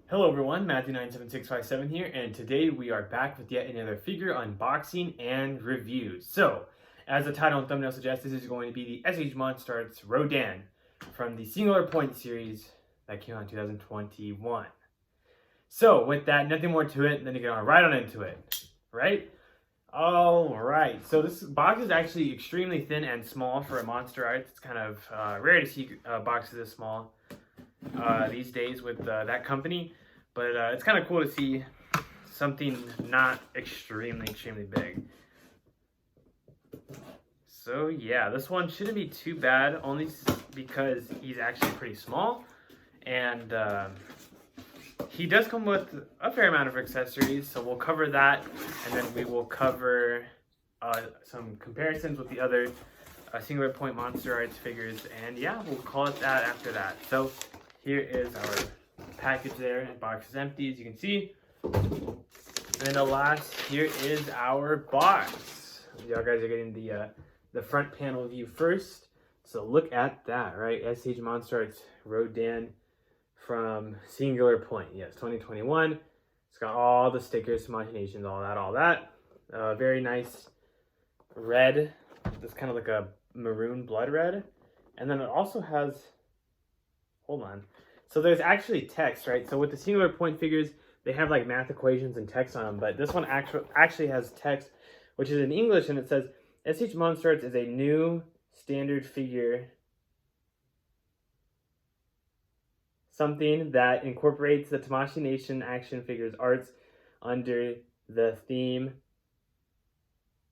Hello everyone, Matthew97657 here, and today we are back with yet another figure unboxing and review. So, as the title and thumbnail suggests, this is going to be the SH Monsterarts Rodan from the Singular Point series that came out in 2021. So, with that, nothing more to it than to get right on into it, right? Alright, so this box is actually extremely thin and small for a Monsterarts. It's kind of rare to see boxes this small these days with that company, but it's kind of cool to see something not extremely big. So yeah, this one shouldn't be too bad, only because he's actually pretty small, and he does come with a fair amount of accessories, so we'll cover that, and then we will cover some comparisons with the other Singular Point Monsterarts figures, and yeah, we'll call it that after that. So here is our package there. The box is empty, as you can see. And then the last, here is our box. Y'all guys are getting the front panel view first. So look at that, right? SH Monsterarts Rodan from Singular Point. Yes, 2021. It's got all the stickers, imaginations, all that. Very nice red. It's kind of like a maroon blood red. And then it also has, hold on. So there's actually text, right? So with the Singular Point figures, they have like math equations and text on them, but this one actually has text, which is in English, and it says, SH Monsterarts is a new standard figure, something that incorporates the Tamashii Nation action figures arts under the theme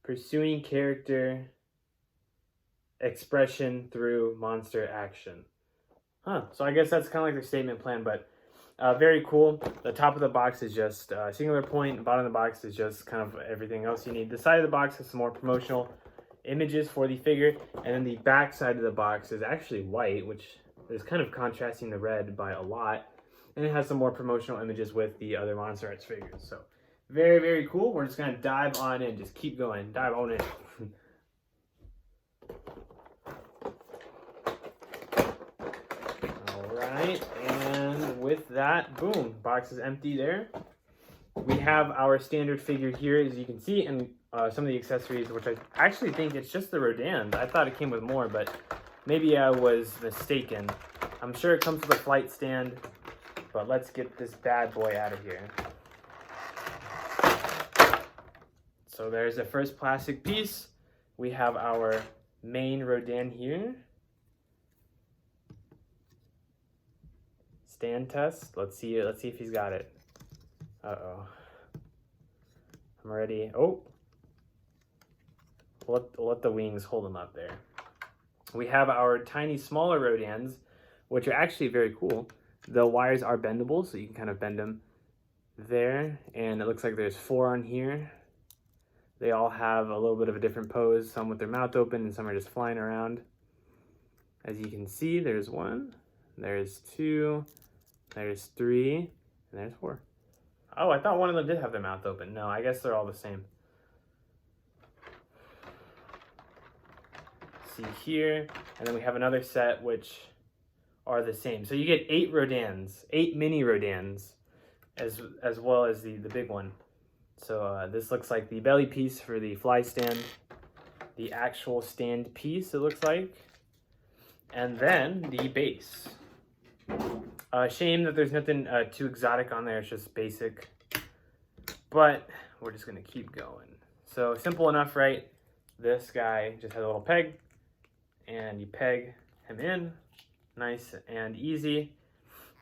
pursuing character expression through monster action. So I guess that's kind of like their statement plan, but very cool. The top of the box is just Singular Point. The bottom of the box is just kind of everything else you need. The side of the box has some more promotional images for the figure, and then the back side of the box is actually white, which is kind of contrasting the red by a lot, and it has some more promotional images with the other Monsterarts figures. So very cool. We're just going to dive on in. Just keep going. Dive on in. Alright, and with that, boom, box is empty there. We have our standard figure here, as you can see, and some of the accessories, which I actually think it's just the Rodans. I thought it came with more, but maybe I was mistaken. I'm sure it comes with a flight stand, but let's get this bad boy out of here. So there's the first plastic piece. We have our main Rodan here. Stand test. Let's see if he's got it. Uh-oh. I'm ready. Oh. We'll let the wings hold him up there. We have our tiny, smaller Rodans, which are actually very cool. The wires are bendable, so you can kind of bend them there. And it looks like there's 4 on here. They all have a little bit of a different pose, some with their mouth open and some are just flying around. As you can see, there's 1, there's 2, there's 3, and there's 4. Oh, I thought one of them did have their mouth open. No, I guess they're all the same. See here, and then we have another set which are the same. So you get 8 Rodans, 8 mini Rodans, as well as the big one. So this looks like the belly piece for the fly stand, the actual stand piece, it looks like, and then the base. Shame that there's nothing too exotic on there. It's just basic, but we're just gonna keep going. So simple enough, right? This guy just has a little peg, and you peg him in, nice and easy.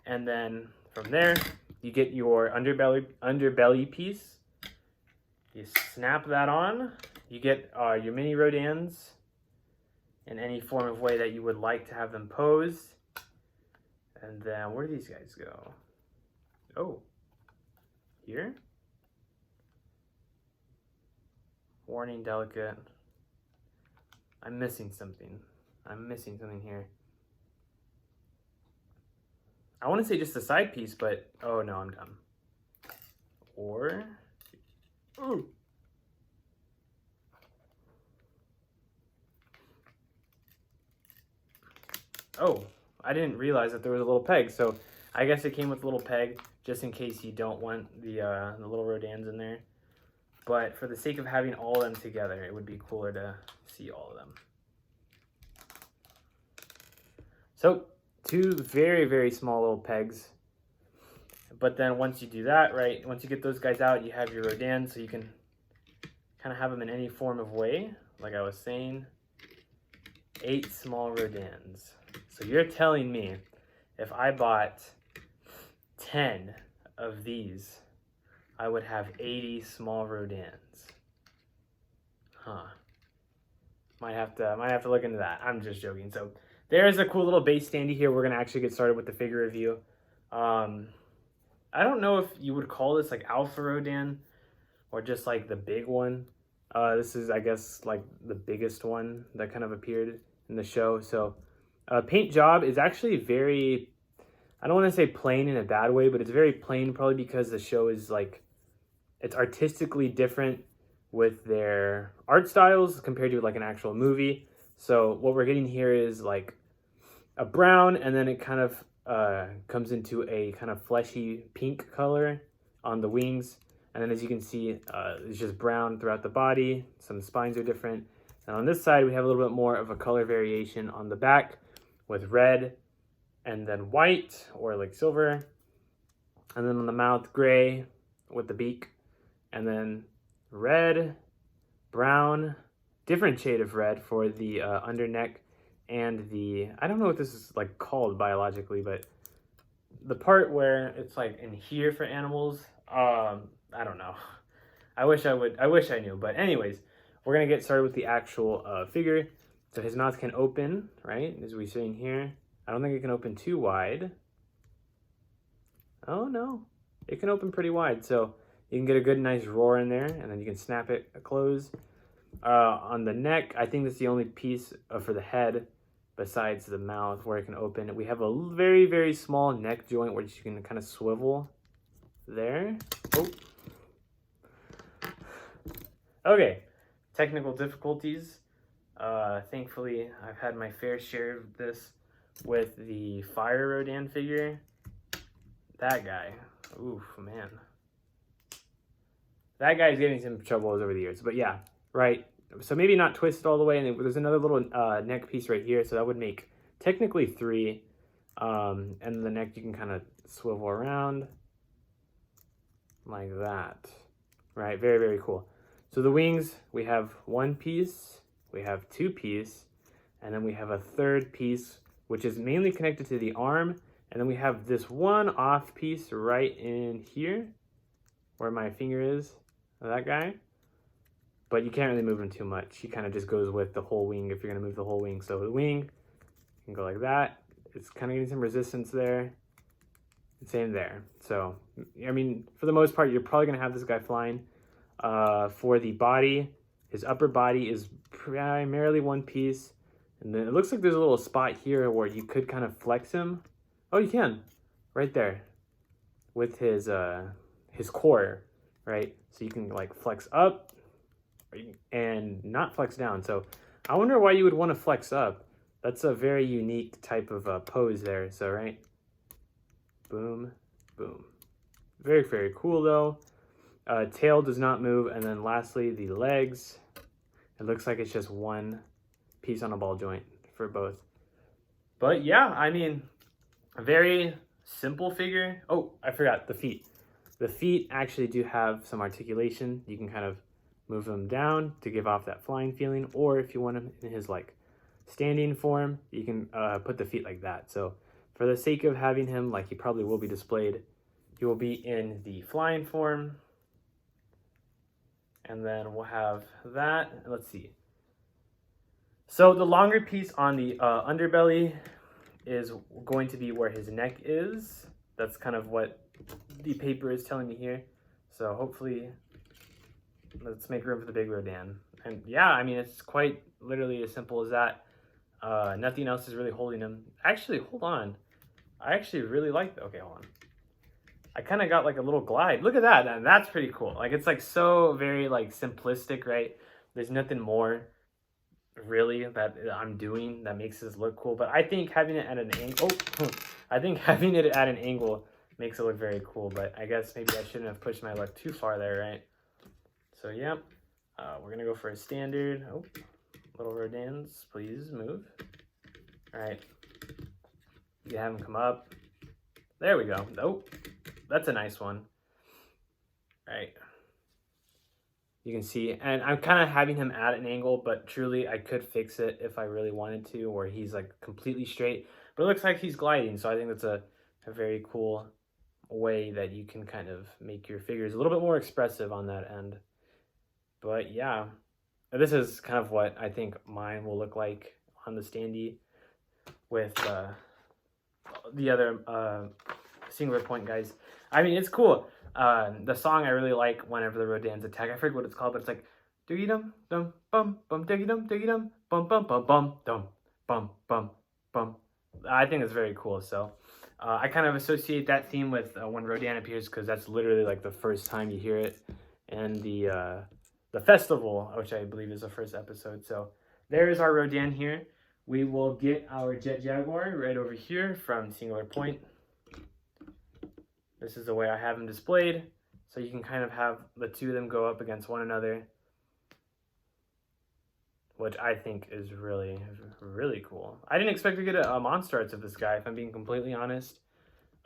And then from there, you get your underbelly piece. You snap that on. You get your mini Rodans in any form of way that you would like to have them posed. And then where do these guys go? Oh, here? Warning, delicate. I'm missing something. I'm missing something here. I want to say just the side piece, but oh no, I'm dumb. Or, ooh. Oh, I didn't realize that there was a little peg. So I guess it came with a little peg, just in case you don't want the little Rodans in there. But for the sake of having all of them together, it would be cooler to see all of them. So, 2 very, very small little pegs. But then once you do that, right, once you get those guys out, you have your Rodan, so you can kind of have them in any form of way, like I was saying. 8 small Rodans. So you're telling me if I bought 10 of these, I would have 80 small Rodans. Huh. Might have to look into that. I'm just joking. So there's a cool little base standee here. We're gonna actually get started with the figure review. I don't know if you would call this like Alpha Rodan or just like the big one. This is, I guess, like the biggest one that kind of appeared in the show. So paint job is actually very, I don't want to say plain in a bad way, but it's very plain probably because the show is like, it's artistically different with their art styles compared to like an actual movie. So what we're getting here is like a brown, and then it kind of comes into a kind of fleshy pink color on the wings. And then as you can see, it's just brown throughout the body. Some spines are different. And on this side, we have a little bit more of a color variation on the back with red and then white or like silver. And then on the mouth, gray with the beak. And then red, brown, different shade of red for the under neck and the, I don't know what this is like called biologically, but the part where it's like in here for animals, I don't know. I wish I knew. But anyways, we're going to get started with the actual figure. So his mouth can open, right? As we're seeing here. I don't think it can open too wide. Oh no, it can open pretty wide. So you can get a good nice roar in there, and then you can snap it close. On the neck, I think that's the only piece for the head besides the mouth where it can open. We have a very, very small neck joint which you can kind of swivel there. Oh. Okay, technical difficulties. Thankfully, I've had my fair share of this with the Fire Rodan figure. That guy, oof, man. That guy's getting some troubles over the years, but yeah, right. So maybe not twisted all the way, and there's another little neck piece right here, so that would make technically 3. And the neck you can kind of swivel around like that. Right, very, very cool. So the wings, we have 1 piece, we have 2 piece, and then we have a 3rd piece, which is mainly connected to the arm. And then we have this one off piece right in here, where my finger is, that guy. But you can't really move him too much. He kind of just goes with the whole wing if you're gonna move the whole wing. So the wing can go like that. It's kind of getting some resistance there. Same there. So, I mean, for the most part, you're probably gonna have this guy flying. For the body, his upper body is primarily 1 piece. And then it looks like there's a little spot here where you could kind of flex him. Oh, you can, right there, with his core, right? So you can like flex up and not flex down. So I wonder why you would want to flex up. That's a very unique type of pose there. So right, boom, boom. Very, very cool though. Tail does not move. And then lastly, the legs. It looks like it's just 1 piece on a ball joint for both. But yeah, I mean, a very simple figure. Oh, I forgot the feet. The feet actually do have some articulation. You can kind of move them down to give off that flying feeling, or if you want him in his like standing form, you can put the feet like that. So for the sake of having him, like he probably will be displayed, he will be in the flying form. And then we'll have that. Let's see. So the longer piece on the underbelly is going to be where his neck is. That's kind of what the paper is telling me here. So hopefully, let's make room for the big Rodan. And yeah, I mean, it's quite literally as simple as that. Nothing else is really holding him. Actually, hold on. I actually really like that. Okay, hold on. I kind of got like a little glide. Look at that. And that's pretty cool. Like, it's like so very like simplistic, right? There's nothing more, really that I'm doing that makes this look cool. But I think having it at an angle, I think having it at an angle makes it look very cool. But I guess maybe I shouldn't have pushed my luck too far there, right? So yeah, we're gonna go for a standard. Oh, little Rodans, please move. All right, you have them come up. There we go. Oh, that's a nice one. All right. You can see, and I'm kind of having him at an angle, but truly I could fix it if I really wanted to, where he's like completely straight. But it looks like he's gliding, so I think that's a very cool way that you can kind of make your figures a little bit more expressive on that end. But yeah, this is kind of what I think mine will look like on the standee with the other singular point guys. I mean, it's cool. The song I really like whenever the Rodans attack. I forget what it's called, but it's like doogie dum dum bum bum diggy dum bum bum bum bum dum bum bum bum. I think it's very cool. So I kind of associate that theme with when Rodan appears, because that's literally like the first time you hear it, and the festival, which I believe is the first episode. So there is our Rodan here. We will get our Jet Jaguar right over here from Singular Point. This is the way I have them displayed, so you can kind of have the two of them go up against one another, which I think is really, really cool. I didn't expect to get a Monsterarts of this guy, if I'm being completely honest.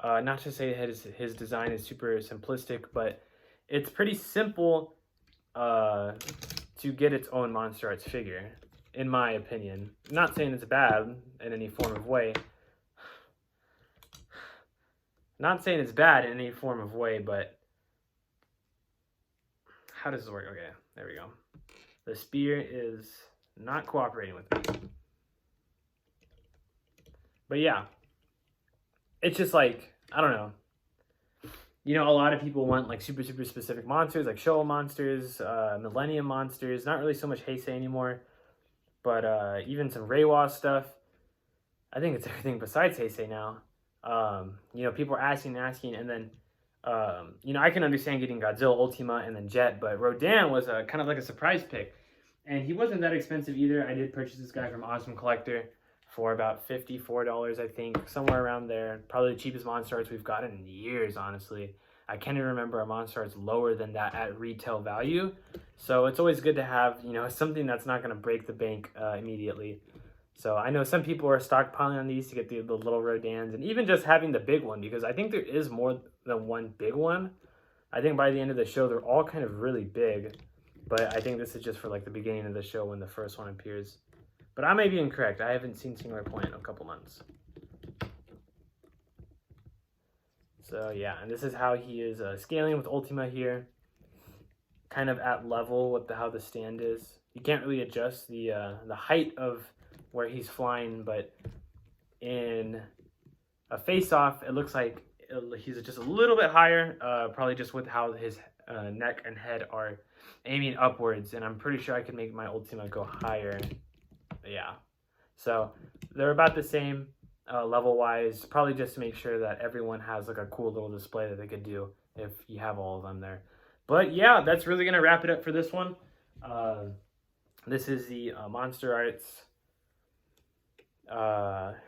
Not to say his design is super simplistic, but it's pretty simple to get its own Monsterarts figure, in my opinion. Not saying it's bad in any form of way. Not saying it's bad in any form of way, but how does this work? Okay, there we go. The spear is not cooperating with me. But yeah, it's just like, I don't know. You know, a lot of people want like super specific monsters, like Showa monsters, Millennium monsters. Not really so much Heisei anymore, but even some Reiwa stuff. I think it's everything besides Heisei now. You know, people are asking, and then, you know, I can understand getting Godzilla, Ultima, and then Jet, but Rodan was kind of like a surprise pick, and he wasn't that expensive either. I did purchase this guy from Awesome Collector for about $54, I think, somewhere around there. Probably the cheapest Monsterarts we've gotten in years, honestly. I can't even remember a Monsterarts lower than that at retail value, so it's always good to have, you know, something that's not going to break the bank immediately. So I know some people are stockpiling on these to get the little Rodans, and even just having the big one, because I think there is more than one big one. I think by the end of the show, they're all kind of really big, but I think this is just for like the beginning of the show when the first one appears. But I may be incorrect. I haven't seen Singular Point in a couple months. So yeah, and this is how he is scaling with Ultima here. Kind of at level with how the stand is. You can't really adjust the height of where he's flying, but in a face-off, it looks like he's just a little bit higher, probably just with how his neck and head are aiming upwards, and I'm pretty sure I can make my Ultima go higher. Yeah, so they're about the same level-wise, probably just to make sure that everyone has like a cool little display that they could do if you have all of them there. But yeah, that's really going to wrap it up for this one. This is the Monsterarts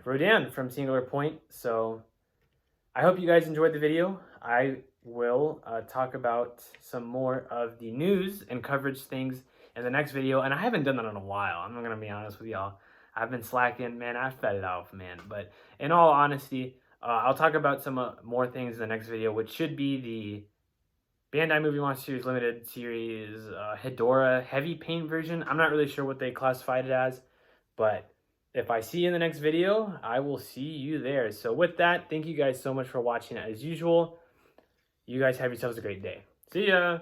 Rodan from Singular Point. So I hope you guys enjoyed the video. I will talk about some more of the news and coverage things in the next video, and I haven't done that in a while. I'm not gonna be honest with y'all. I've been slacking, man. I fed it off, man. But in all honesty, I'll talk about some more things in the next video, which should be the Bandai Movie Monsters Limited Series Hedorah Heavy Paint version. I'm not really sure what they classified it as, but if I see you in the next video, I will see you there. So with that, thank you guys so much for watching as usual. You guys have yourselves a great day. See ya!